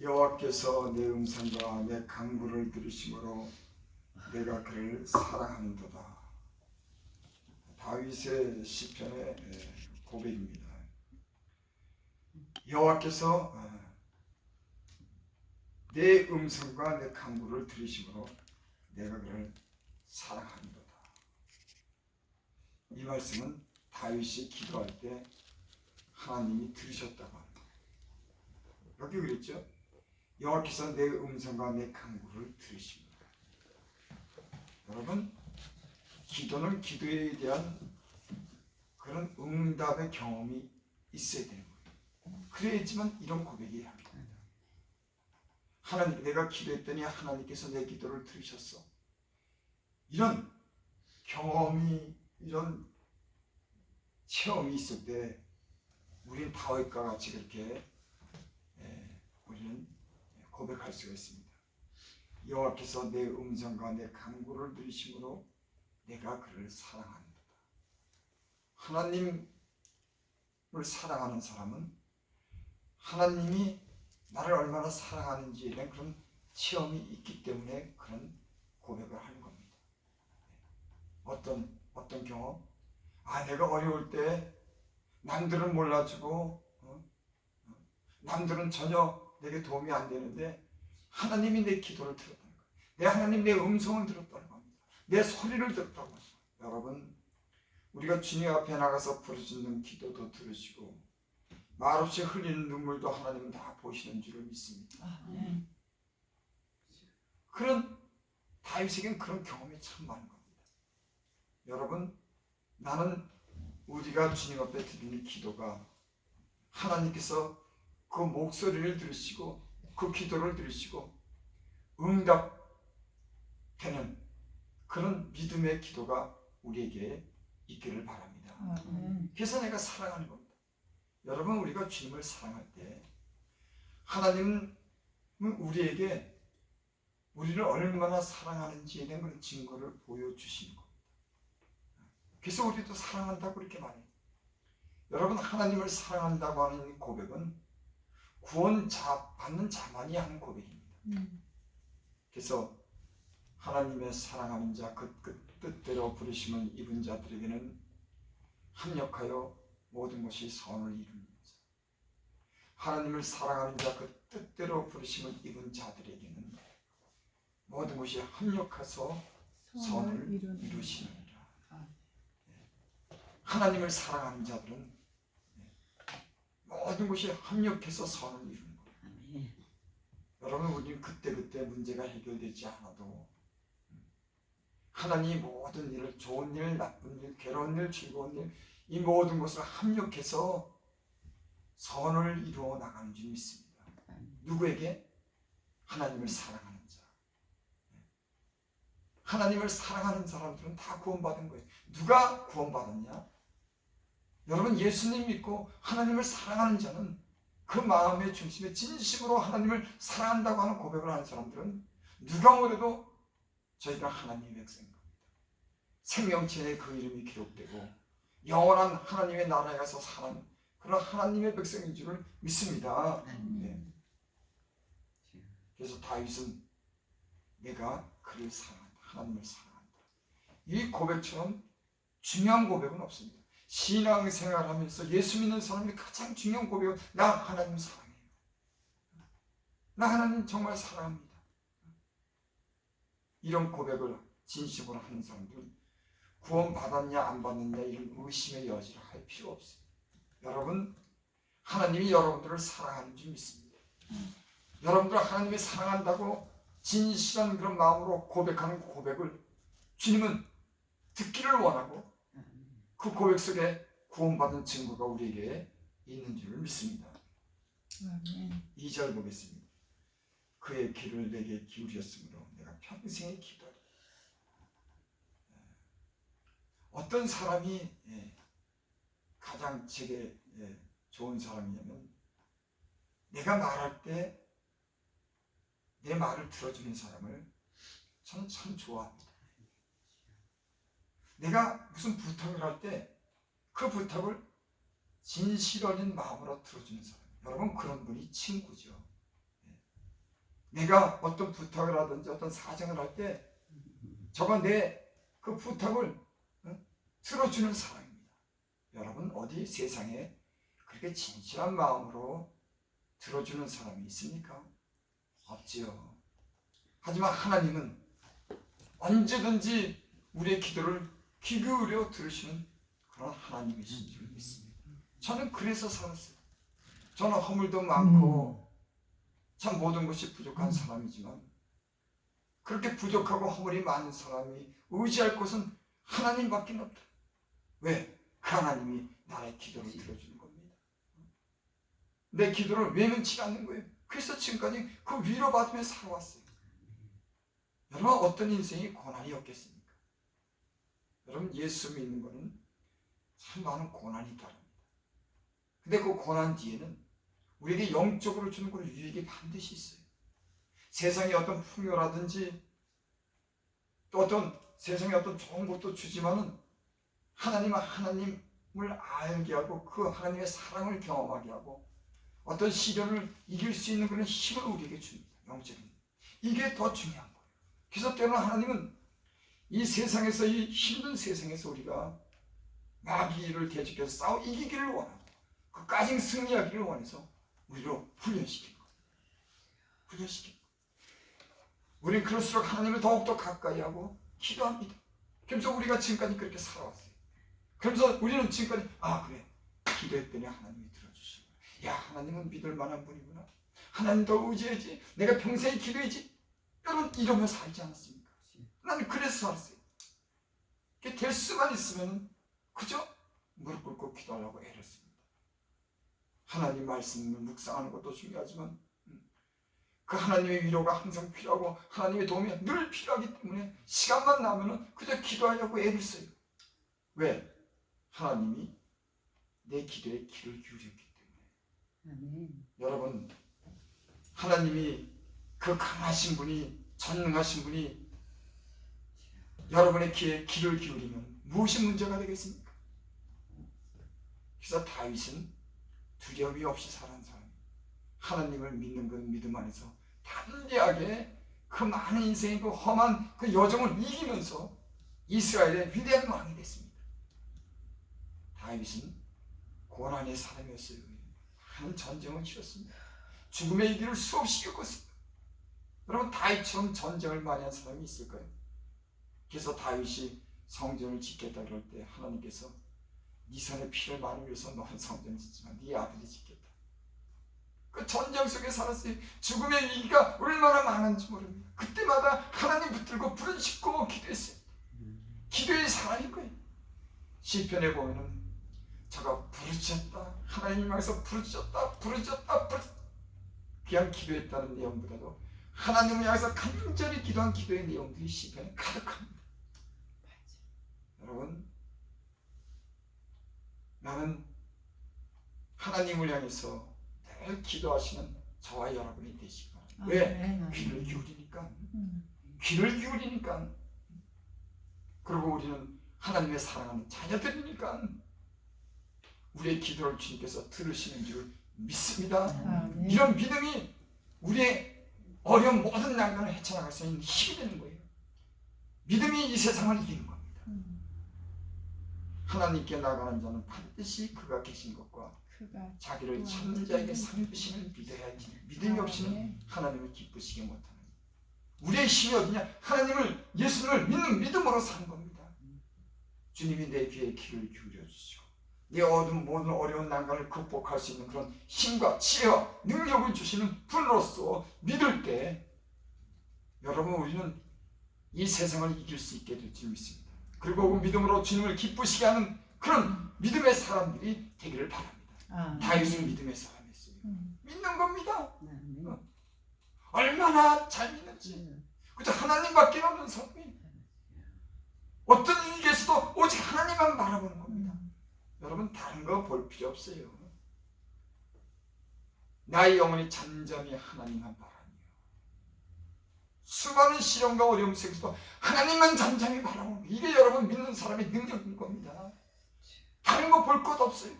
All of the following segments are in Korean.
여호와께서 내 음성과 내 간구를 들으심으로 내가 그를 사랑하는도다. 다윗의 시편의 고백입니다. 여호와께서 내 음성과 내 간구를 들으심으로 내가 그를 사랑하는도다. 이 말씀은 다윗이 기도할 때 하나님이 들으셨다고 합니다. 여기 그랬죠? 여호와께서 내 음성과 내 간구를 들으십니다. 여러분, 기도는 기도에 대한 그런 응답의 경험이 있어야 되는 거예요. 그래야지만 이런 고백이 합니다. 하나님, 내가 기도했더니 하나님께서 내 기도를 들으셨어. 이런 경험이, 이런 체험이 있을 때 우리는 다윗과 같이 그렇게 우리는 고백할 수가 있습니다. 여호와께서 내 음성과 내 간구를 들으심으로 내가 그를 사랑합니다. 하나님을 사랑하는 사람은 하나님이 나를 얼마나 사랑하는지에 대한 그런 체험이 있기 때문에 그런 고백을 하는 겁니다. 어떤 경험? 내가 어려울 때 남들은 몰라주고 남들은 전혀 내게 도움이 안 되는데 하나님이 내 기도를 들었다는 거예요. 내 하나님 내 음성을 들었다는 겁니다. 내 소리를 들었다고 합니다. 여러분, 우리가 주님 앞에 나가서 부르짖는 기도도 들으시고 말없이 흘리는 눈물도 하나님은 다 보시는 줄을 믿습니다. 그런 다윗에겐 그런 경험이 참 많은 겁니다. 여러분, 나는 우리가 주님 앞에 드리는 기도가 하나님께서 그 목소리를 들으시고 그 기도를 들으시고 응답되는 그런 믿음의 기도가 우리에게 있기를 바랍니다. 그래서 내가 사랑하는 겁니다. 여러분, 우리가 주님을 사랑할 때 하나님은 우리에게 우리를 얼마나 사랑하는지에 대한 그런 증거를 보여주시는 겁니다. 그래서 우리도 사랑한다고 그렇게 말해요. 여러분, 하나님을 사랑한다고 하는 고백은 구원 받는 자만이 하는 고백입니다. 그래서 하나님의 사랑하는 자, 그 뜻대로 부르심을 입은 자들에게는 합력하여 모든 것이 선을 이룹니다. 하나님을 사랑하는 자, 그 뜻대로 부르심을 입은 자들에게는 모든 것이 합력해서 선을 이루시느니라. 하나님을 사랑하는 자들은 모든 것이 합력해서 선을 이루는 거예요. 여러분, 우리는 그때그때 문제가 해결되지 않아도 하나님이 모든 일을, 좋은 일, 나쁜 일, 괴로운 일, 즐거운 일, 이 모든 것을 합력해서 선을 이루어 나가는 줄 믿습니다. 누구에게? 하나님을 사랑하는 자. 하나님을 사랑하는 사람들은 다 구원받은 거예요. 누가 구원받았냐? 여러분, 예수님 믿고 하나님을 사랑하는 자는 그 마음의 중심에 진심으로 하나님을 사랑한다고 하는 고백을 하는 사람들은 누가 뭐래도 저희가 하나님의 백성인 겁니다. 생명책에 그 이름이 기록되고 영원한 하나님의 나라에 가서 사는 그런 하나님의 백성인 줄을 믿습니다. 네. 그래서 다윗은 내가 그를 사랑한다, 하나님을 사랑한다, 이 고백처럼 중요한 고백은 없습니다. 신앙생활하면서 예수 믿는 사람이 가장 중요한 고백은 나 하나님 사랑해요. 나 하나님 정말 사랑합니다. 이런 고백을 진심으로 하는 사람들은 구원 받았냐 안 받았냐 이런 의심의 여지를 할 필요 없습니다. 여러분, 하나님이 여러분들을 사랑하는 줄 믿습니다. 여러분들 하나님이 사랑한다고 진실한 그런 마음으로 고백하는 고백을 주님은 듣기를 원하고 그 고백 속에 구원받은 증거가 우리에게 있는 줄 믿습니다. 2절 보겠습니다. 그의 귀를 내게 기울였으므로 내가 평생에 기도하리. 어떤 사람이 가장 제게 좋은 사람이냐면 내가 말할 때 내 말을 들어주는 사람을 저는 참 좋아합니다. 내가 무슨 부탁을 할 때 그 부탁을 진실 어린 마음으로 들어주는 사람, 여러분, 그런 분이 친구죠. 내가 어떤 부탁을 하든지 어떤 사정을 할 때 저가 내 그 부탁을 들어주는 사람입니다. 여러분 어디 세상에 그렇게 진실한 마음으로 들어주는 사람이 있습니까? 없지요. 하지만 하나님은 언제든지 우리의 기도를 귀 기울여 들으시는 그런 하나님이신 줄 믿습니다. 저는 그래서 살았어요. 저는 허물도 많고 참 모든 것이 부족한 사람이지만 그렇게 부족하고 허물이 많은 사람이 의지할 곳은 하나님밖에 없다. 왜? 그 하나님이 나의 기도를 들어주는 겁니다. 내 기도를 외면치 않는 거예요. 그래서 지금까지 그 위로받으며 살아왔어요. 여러분 어떤 인생이 고난이 없겠습니까? 여러분 예수 믿는 것은 참 많은 고난이 따릅니다. 근데 그 고난 뒤에는 우리에게 영적으로 주는 그런 유익이 반드시 있어요. 세상에 어떤 풍요라든지 또 어떤 세상에 어떤 좋은 것도 주지만은 하나님은 하나님을 알게 하고 그 하나님의 사랑을 경험하게 하고 어떤 시련을 이길 수 있는 그런 힘을 우리에게 줍니다. 영적인 이게 더 중요한 거예요. 그래서 때로는 하나님은 이 세상에서 이 힘든 세상에서 우리가 마귀를 대적해서 싸워 이기기를 원하고 그까지 승리하기를 원해서 우리로 훈련시키는 거예요. 훈련시키는 거예요. 우리는 그럴수록 하나님을 더욱더 가까이 하고 기도합니다. 그래서 우리가 지금까지 그렇게 살아왔어요. 그래서 우리는 지금까지 그래 기도했더니 하나님이 들어주시고 야 하나님은 믿을 만한 분이구나. 하나님 더 의지해야지. 내가 평생 기도해야지. 여러분 이러며 살지 않았습니까? 나는 그래서 살았어요. 그게 될 수만 있으면 그저 무릎 꿇고 기도하려고 애를 씁니다. 하나님 말씀을 묵상하는 것도 중요하지만 그 하나님의 위로가 항상 필요하고 하나님의 도움이 늘 필요하기 때문에 시간만 나면은 그저 기도하려고 애를 써요. 왜? 하나님이 내 기도에 귀를 기울였기 때문에. 여러분 하나님이 그 강하신 분이 전능하신 분이 여러분의 귀에 귀를 기울이면 무엇이 문제가 되겠습니까? 그래서 다윗은 두려움이 없이 살아온 사람, 하나님을 믿는 그 믿음 안에서 담대하게 그 많은 인생의 그 험한 그 여정을 이기면서 이스라엘의 위대한 왕이 됐습니다. 다윗은 고난의 사람이었어요. 많은 전쟁을 치렀습니다. 죽음의 길을 수없이 겪었습니다. 여러분 다윗처럼 전쟁을 많이 한 사람이 있을까요? 그래서 다윗이 성전을 짓겠다 그럴 때 하나님께서 네 손에 피를 많이 흘려서 너는 성전을 짓지만 네 아들이 짓겠다. 그 전쟁 속에 살았어요. 죽음의 위기가 얼마나 많은지 모릅니다. 그때마다 하나님 붙들고 부르짖고 기도했어요. 기도의 사람인 거예요. 시편에 보면은 저가 부르짖었다. 하나님 향해서 부르짖었다. 그냥 기도했다는 내용보다도 하나님을 향해서 간절히 기도한 기도의 내용들이 시편에 가득합니다. 여러분 나는 하나님을 향해서 늘 기도하시는 저와 여러분이 되시기 바랍니다. 왜? 귀를 기울이니까. 귀를 기울이니까. 그리고 우리는 하나님의 사랑하는 자녀들이니까 우리의 기도를 주님께서 들으시는 줄 믿습니다. 이런 믿음이 우리의 어려운 모든 난관을 헤쳐나갈 수 있는 힘이 되는 거예요. 믿음이 이 세상을 이기는 겁니다. 하나님께 나가는 자는 반드시 그가 계신 것과 자기를 찾는 자에게 상 주심을 믿어야지. 믿음이 없이는 하나님을 기쁘시게 못하는. 우리의 힘이 어디냐? 하나님을 예수님을 믿는 믿음으로 사는 겁니다. 주님이 내 귀에 귀를 기울여 주시고 내 모든 어려운 난관을 극복할 수 있는 그런 힘과 지혜와 능력을 주시는 분으로서 믿을 때 여러분 우리는 이 세상을 이길 수 있게 될 줄 믿습니다. 그리고 그 믿음으로 주님을 기쁘시게 하는 그런 믿음의 사람들이 되기를 바랍니다. 다윗은 믿음의 사람이었어요. 믿는 겁니다. 얼마나 잘 믿는지. 그저 하나님밖에 없는 사람이 어떤 일이 계셔도 오직 하나님만 바라보는 겁니다. 여러분 다른 거 볼 필요 없어요. 나의 영혼이 잠잠히 하나님만 바라며 수많은 시련과 어려움 속에서도 하나님만 잠잠히 바라보는 거예요. 이게 여러분 믿는 사람의 능력인 겁니다. 다른 거 볼 것 없어요.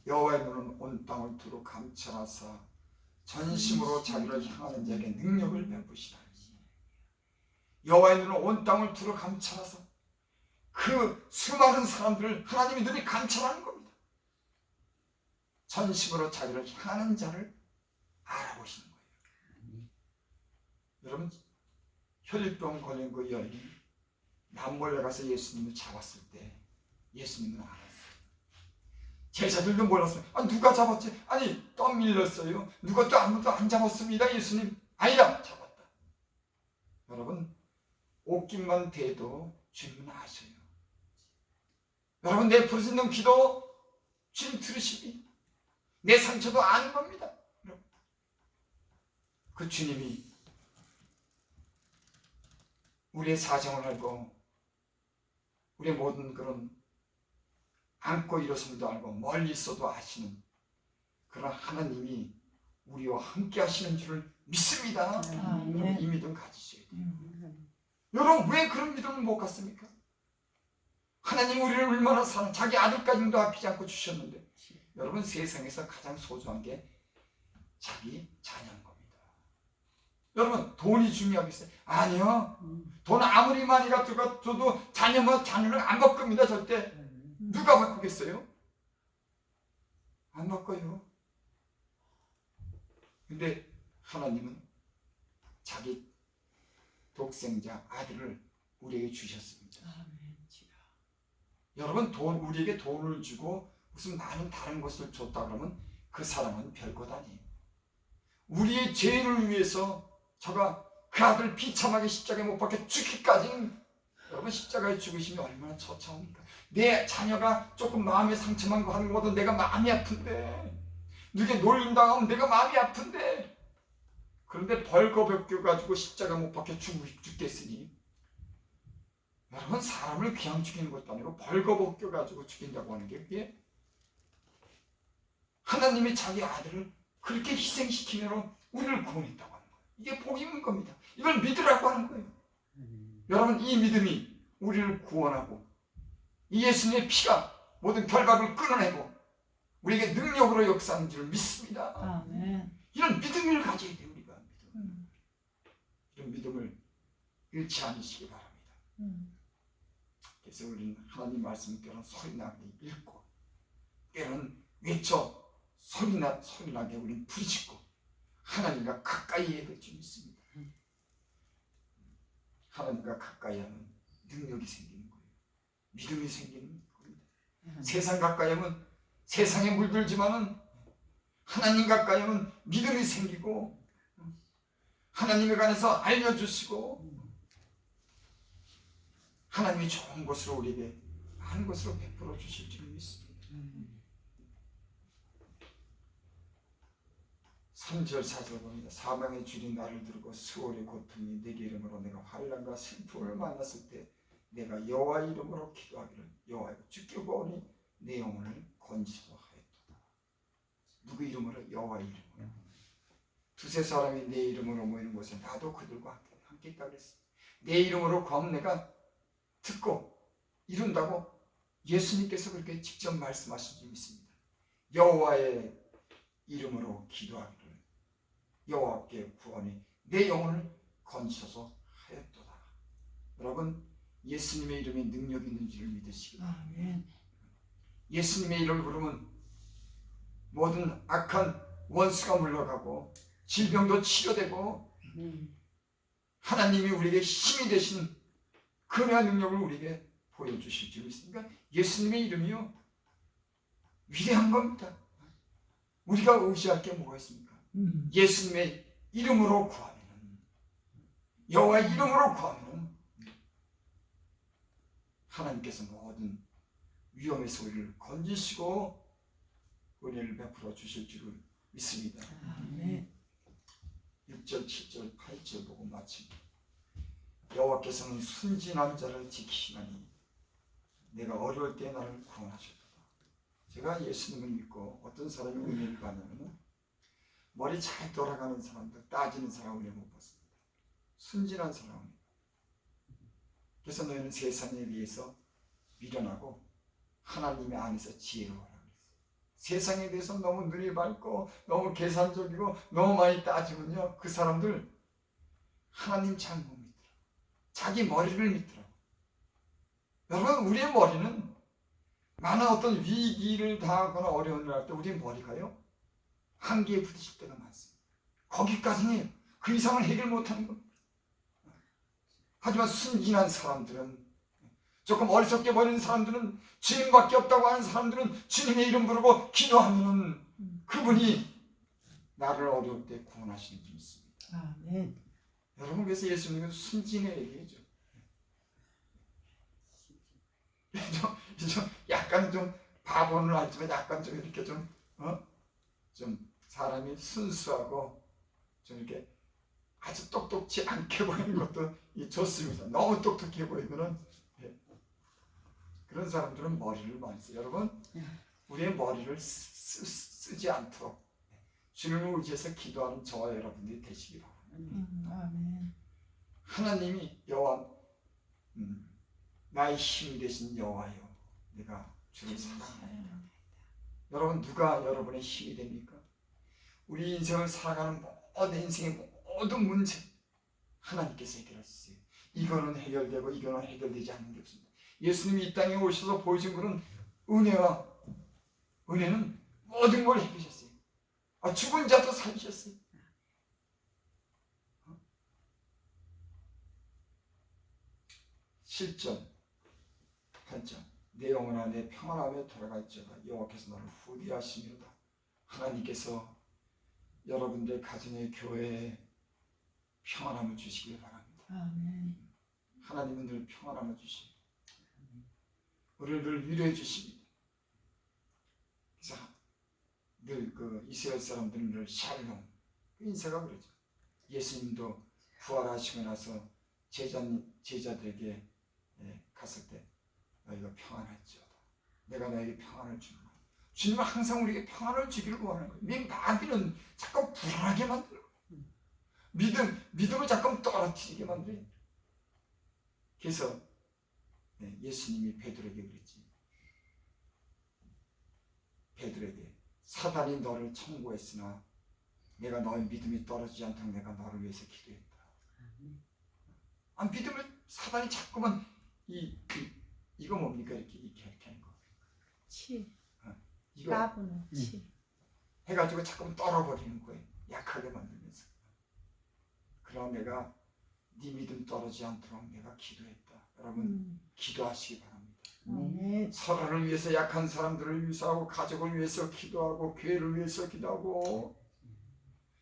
여호와의 눈은 온 땅을 두루 감찰하사 전심으로 자기를 향하는 자에게 능력을 베푸시나니. 여호와의 눈은 온 땅을 두루 감찰하사 그 수많은 사람들을 하나님의 눈이 감찰하는 겁니다. 전심으로 자기를 향하는 자를 알아보시는 거예요. 여러분, 혈류병 걸린 그 여인이 남몰래 가서 예수님을 잡았을 때 예수님은 알았어요. 제자들도 몰랐어요. 누가 잡았지? 아니, 떠밀렸어요. 누가 또 아무도 안 잡았습니다. 예수님. 아니다, 잡았다. 여러분, 옷깃만 대도 주님은 아셔요. 여러분, 내 부르짖는 기도 주님 들으십니다. 내 상처도 아는 겁니다. 그 주님이 우리의 사정을 알고 우리의 모든 그런 안고 일어섬도 알고 멀리 있어도 아시는 그런 하나님이 우리와 함께 하시는 줄을 믿습니다. 이 믿음 가지셔야 돼요. 여러분, 왜 그런 믿음을 못 갖습니까? 하나님 우리를 얼마나 사랑, 자기 아들까지도 아끼지 않고 주셨는데, 여러분, 세상에서 가장 소중한 게 자기 자녀인 겁니다. 여러분, 돈이 중요하겠어요? 아니요. 돈 아무리 많이 가져도 자녀를 안 바꿉니다. 절대. 누가 바꾸겠어요? 안 바꿔요. 근데 하나님은 자기 독생자 아들을 우리에게 주셨습니다. 여러분, 우리에게 돈을 주고 무슨 많은 다른 것을 줬다 그러면 그 사람은 별것 아니에요. 우리의 죄를 위해서 저가 그 아들 비참하게 십자가에 못 박혀 죽기까지, 여러분, 십자가에 죽으시면 얼마나 처참합니까? 내 자녀가 조금 마음에 상처만 하는 것도 내가 마음이 아픈데, 누게 놀림당하면 내가 마음이 아픈데, 그런데 벌거벗겨가지고 십자가 못 박혀 죽겠으니, 여러분, 사람을 그냥 죽이는 것도 아니고 벌거벗겨가지고 죽인다고 하는 게 그게 하나님이 자기 아들을 그렇게 희생시키면 우리를 구원했다고 하는 거예요. 이게 복이 있는 겁니다. 이걸 믿으라고 하는 거예요. 여러분, 이 믿음이 우리를 구원하고 이 예수님의 피가 모든 결박을 끊어내고 우리에게 능력으로 역사하는 줄 믿습니다. 아멘. 이런 믿음을 가져야 돼요. 우리가 이런 믿음을 잃지 않으시기 바랍니다. 그래서 우리는 하나님 말씀 때로는 소리나게 읽고, 때로는 외쳐 소리나게 우리는 부르짖고 하나님과 가까이 해야 될 줄 믿습니다. 하나님과 가까이 하면 능력이 생기는 거예요. 믿음이 생기는 겁니다. 세상 가까이 하면 세상에 물들지만은 하나님 가까이 하면 믿음이 생기고 하나님에 관해서 알려주시고 하나님이 좋은 것으로 우리에게 많은 것으로 베풀어 주실 줄 믿습니다. 3절 4절 봅니다. 사망의 줄이 나를 들고 수월의 고통이 내게 이름으로 내가 환난과 슬픔을 만났을 때 내가 여호와 이름으로 기도하기를 여호와여 주께 구하오니 내 영혼을 건지소서 하였도다. 누구 이름으로? 여호와 이름으로. 두세 사람이 내 이름으로 모이는 곳에 나도 그들과 함께 있다 그랬어요. 내 이름으로 구하면 내가 듣고 이룬다고 예수님께서 그렇게 직접 말씀하신 줄 믿습니다. 여호와의 이름으로 기도하기를 여호와께 구하니 내 영혼을 건지소서 하였도다. 여러분, 예수님의 이름에 능력이 있는 줄 믿으시기 바랍니다. 예수님의 이름을 부르면 모든 악한 원수가 물러가고 질병도 치료되고 하나님이 우리에게 힘이 되신 그의 능력을 우리에게 보여주실 줄 믿습니다. 예수님의 이름이요 위대한 겁니다. 우리가 의지할 게 뭐가 있습니까? 예수님의 이름으로 구하면, 여호와의 이름으로 구하면 하나님께서 모든 위험에서 우리를 건지시고 은혜를 베풀어 주실 줄 믿습니다. 6절, 7절, 8절 보고 마칩니다. 여호와께서는 순진한 자를 지키시나니 내가 어려울 때 나를 구원하셨도다. 제가 예수님을 믿고 어떤 사람이 은혜를 받냐면 머리 잘 돌아가는 사람들, 따지는 사람을 은혜 못 받습니다. 순진한 사람입니다. 그래서 너희는 세상에 비해서 미련하고 하나님의 안에서 지혜로워라 그랬어요. 세상에 대해서 너무 눈이 밝고 너무 계산적이고 너무 많이 따지면요, 그 사람들 하나님 잘 못 믿더라. 자기 머리를 믿더라. 여러분, 우리의 머리는 많은 어떤 위기를 당하거나 어려운 일을 할 때 우리의 머리가요, 한계에 부딪힐 때가 많습니다. 거기까지는 그 이상을 해결 못하는 겁니다. 하지만 순진한 사람들은, 조금 어리석게 버리는 사람들은, 주님밖에 없다고 하는 사람들은 주님의 이름 부르고 기도하면 그분이 나를 어려울 때 구원하시는 줄 믿습니다. 아멘. 여러분, 그래서 예수님은 순진의 얘기죠. 약간 좀 바보는 아니지만 약간 좀 이렇게 좀 사람이 순수하고 좀 이렇게 아주 똑똑지 않게 보이는 것도 좋습니다. 너무 똑똑해 보이면은, 그런 사람들은 머리를 많이 써요. 여러분, 우리의 머리를 쓰지 않도록 주님을 의지해서 기도하는 저와 여러분들이 되시기 바랍니다. 아멘. 하나님이 여호와, 나의 힘이 되신 여호와여, 내가 주를 사랑하나이다. 여러분, 누가 여러분의 힘이 됩니까? 우리 인생을 살아가는 모든 인생의 모든 문제 하나님께서 해결하셨어요. 이거는 해결되고 이거는 해결되지 않는 게 없습니다. 예수님이 이 땅에 오셔서 보여준 것은 은혜는 모든 걸 해주셨어요. 죽은 자도 살리셨어요. 실전 8절, 내 영혼아 내 평안하며 돌아갈지어다 여호와께서 너를 후대하시미로다. 하나님께서 여러분들 가정의 교회에 평안함을 주시길 바랍니다. 아멘. 하나님은 늘 평안함을 주십니다. 우리를 위로해 주십니다. 그래서 늘 그 이스라엘 사람들은 늘 샬롬, 그 인사가 그러죠. 예수님도 부활하시고 나서 제자들에게 갔을 때 너희가 평안할지어다. 내가 너에게 평안을 주는 거야. 주님은 항상 우리에게 평안을 주기를 원하는 거예요. 이 마귀는 자꾸 불안하게 만들어요. 믿음을 자꾸 떨어뜨리게 만들어요. 그래서 예수님이 베드로에게 그랬지. 베드로에게 사단이 너를 청구했으나 내가 너의 믿음이 떨어지지 않도록 내가 너를 위해서 기도했다. 믿음을 사단이 자꾸만 이거 뭡니까? 이렇게 하는 거. 치. 이거 까부는 치. 해가지고 자꾸만 떨어버리는 거예요. 약하게 만들면서. 그러나 내가 네 믿음 떨어지지 않도록 내가 기도했다. 여러분, 기도하시기 바랍니다. 아멘. 서로를 위해서, 약한 사람들을 위해서, 가족을 위해서 기도하고, 교회를 위해서 기도하고,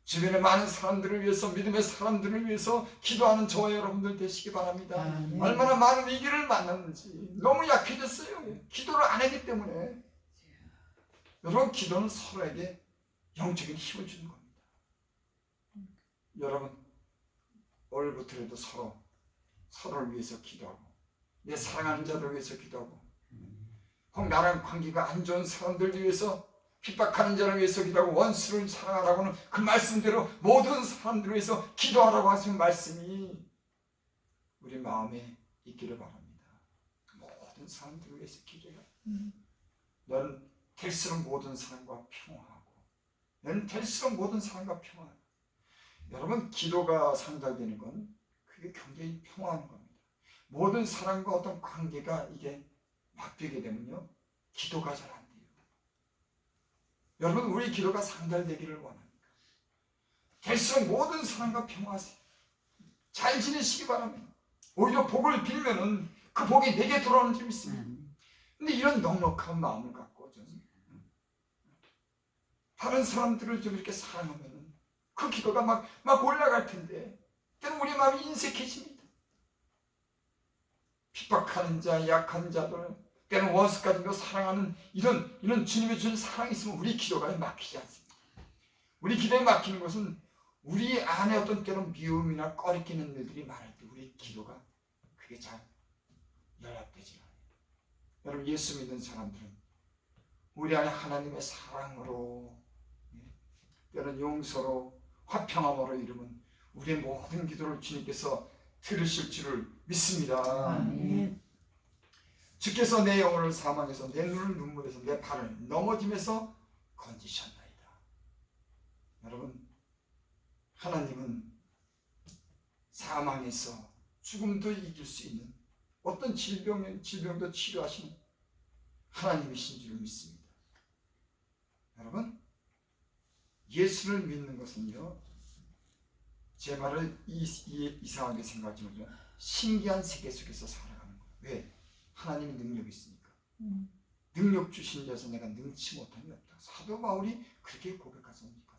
주변의 많은 사람들을 위해서, 믿음의 사람들을 위해서 기도하는 저와 여러분들 되시기 바랍니다. 아멘. 얼마나 많은 위기를 만났는지. 너무 약해졌어요. 기도를 안 했기 때문에. 여러분, 기도는 서로에게 영적인 힘을 주는 겁니다. 여러분, 오늘부터라도 서로를 위해서 기도하고, 내 사랑하는 자들을 위해서 기도하고, 혹 나랑 관계가 안 좋은 사람들을 위해서, 핍박하는 자를 위해서 기도하고, 원수를 사랑하라고는 그 말씀대로 모든 사람들을 위해서 기도하라고 하신 말씀이 우리 마음에 있기를 바랍니다. 모든 사람들을 위해서 기도해라. 너는 될수록 모든 사람과 평화하고, 너는 될수록 모든 사람과 평화하고. 여러분, 기도가 상달되는 건 그게 굉장히 평화한 겁니다. 모든 사람과 어떤 관계가 이게 막히게 되면요, 기도가 잘 안 돼요. 여러분, 우리 기도가 상달되기를 원합니다. 될수록 모든 사람과 평화하세요. 잘 지내시기 바랍니다. 오히려 복을 빌면은 그 복이 내게 돌아오는 줄 믿습니다. 근데 이런 넉넉한 마음을 갖고 저는 다른 사람들을 좀 이렇게 사랑하면 그 기도가 막 올라갈 텐데, 때는 우리 마음이 인색해집니다. 핍박하는 자, 약한 자들, 때는 원수까지도 사랑하는 이런 주님의 주는 사랑이 있으면 우리 기도가 막히지 않습니다. 우리 기도에 막히는 것은 우리 안에 어떤 때는 미움이나 꺼리끼는 일들이 많을 때 우리 기도가 그게 잘 연락되지 않아요. 여러분, 예수 믿는 사람들은 우리 안에 하나님의 사랑으로, 때는 용서로, 화평함으로 이루면 우리의 모든 기도를 주님께서 들으실 줄을 믿습니다. 아멘. 주께서 내 영혼을 사망해서 내 눈을 눈물에서 내 발을 넘어짐에서 건지셨나이다. 여러분, 하나님은 사망에서 죽음도 이길 수 있는 어떤 질병도 치료하시는 하나님이신 줄 믿습니다. 여러분, 예수를 믿는 것은요, 제 말을 이상하게 생각하지 말고 신기한 세계 속에서 살아가는 거예요. 왜? 하나님이 능력이 있으니까. 능력 주신 데서 내가 능치 못함이 없다. 사도 바울이 그렇게 고백하십니까?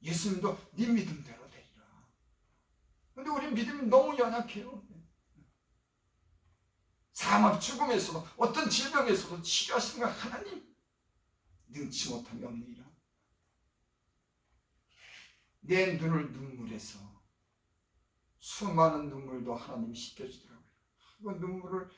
예수님도 네 믿음대로 되리라. 근데 우리 믿음이 너무 연약해요. 사망, 죽음에서도 어떤 질병에서도 치료하시는 건 하나님. 능치 못함이 없느니라. 내 눈을 눈물에서 수많은 눈물도 하나님이 씻겨주더라고요.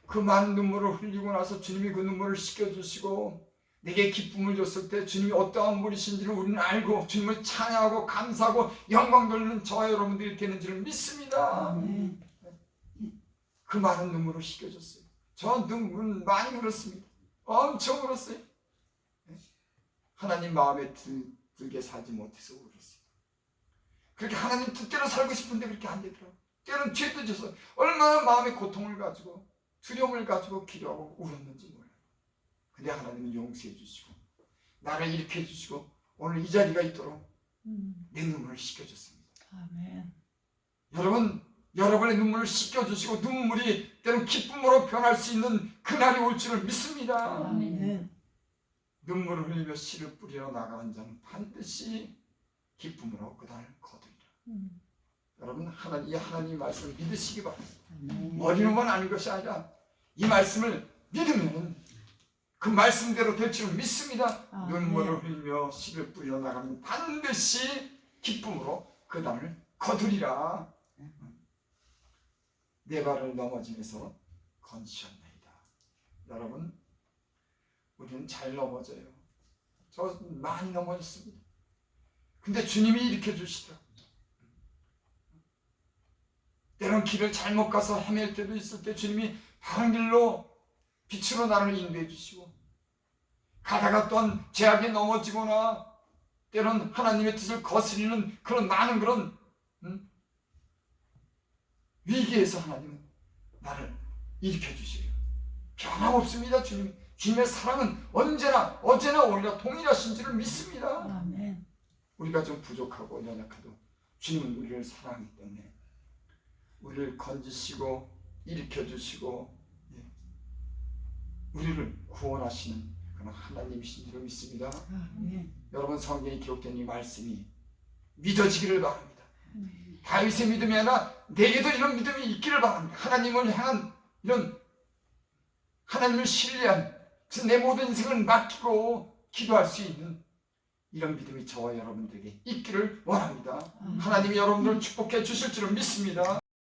그 많은 눈물을 흘리고 나서 주님이 그 눈물을 씻겨주시고 내게 기쁨을 줬을 때 주님이 어떠한 분이신지를 우리는 알고 주님을 찬양하고 감사하고 영광 돌리는 저와 여러분들이 되는 줄 믿습니다. 그 많은 눈물을 씻겨줬어요. 저 눈물 많이 흘렸습니다. 엄청 흘렸어요. 하나님 마음에 들게 살지 못해서 울었어요. 그렇게 하나님 뜻대로 살고 싶은데 그렇게 안 되더라고요. 때로는 죄도 져서 얼마나 마음의 고통을 가지고 두려움을 가지고 기도하고 울었는지 몰라요. 근데 하나님은 용서해 주시고 나를 일으켜 주시고 오늘 이 자리가 있도록 내 눈물을 씻겨줬습니다. 아멘. 여러분, 여러분의 눈물을 씻겨주시고 눈물이 때로는 기쁨으로 변할 수 있는 그날이 올 줄을 믿습니다. 아멘. 눈물을 흘리며 씨를 뿌리러 나가는 자는 반드시 기쁨으로 그날을 거두리라. 여러분, 이 하나님 말씀을 믿으시기 바랍니다. 머리로만 아는 것이 아니라 이 말씀을 믿으면 그 말씀대로 될 줄을 믿습니다. 눈물을 흘리며 씨를 뿌리러 나가면 반드시 기쁨으로 그날을 거두리라. 네 발을 넘어지면서 건지셨나이다. 여러분, 우리는 잘 넘어져요. 저 많이 넘어졌습니다. 근데 주님이 일으켜 주시더라고요. 때론 길을 잘못 가서 헤맬 때도 있을 때 주님이 바른 길로 빛으로 나를 인도해 주시고 가다가 또한 죄악에 넘어지거나 때론 하나님의 뜻을 거스리는 그런 많은 그런 위기에서 하나님은 나를 일으켜 주셔요. 변함없습니다. 주님의 사랑은 언제나 어제나 오늘나 동일하신 줄을 믿습니다. 아멘. 우리가 좀 부족하고 연약해도 주님은 우리를 사랑하기 때문에 우리를 건지시고 일으켜 주시고 우리를 구원하시는 그런 하나님이신 줄을 믿습니다. 아멘. 여러분, 성경에 기록된 이 말씀이 믿어지기를 바랍니다. 다윗의 믿음이 아니라 내게도 이런 믿음이 있기를 바랍니다. 하나님을 향한 이런 하나님을 신뢰한 그래서 내 모든 인생을 맡기고 기도할 수 있는 이런 믿음이 저와 여러분들에게 있기를 원합니다. 하나님이 여러분들을 축복해 주실 줄을 믿습니다.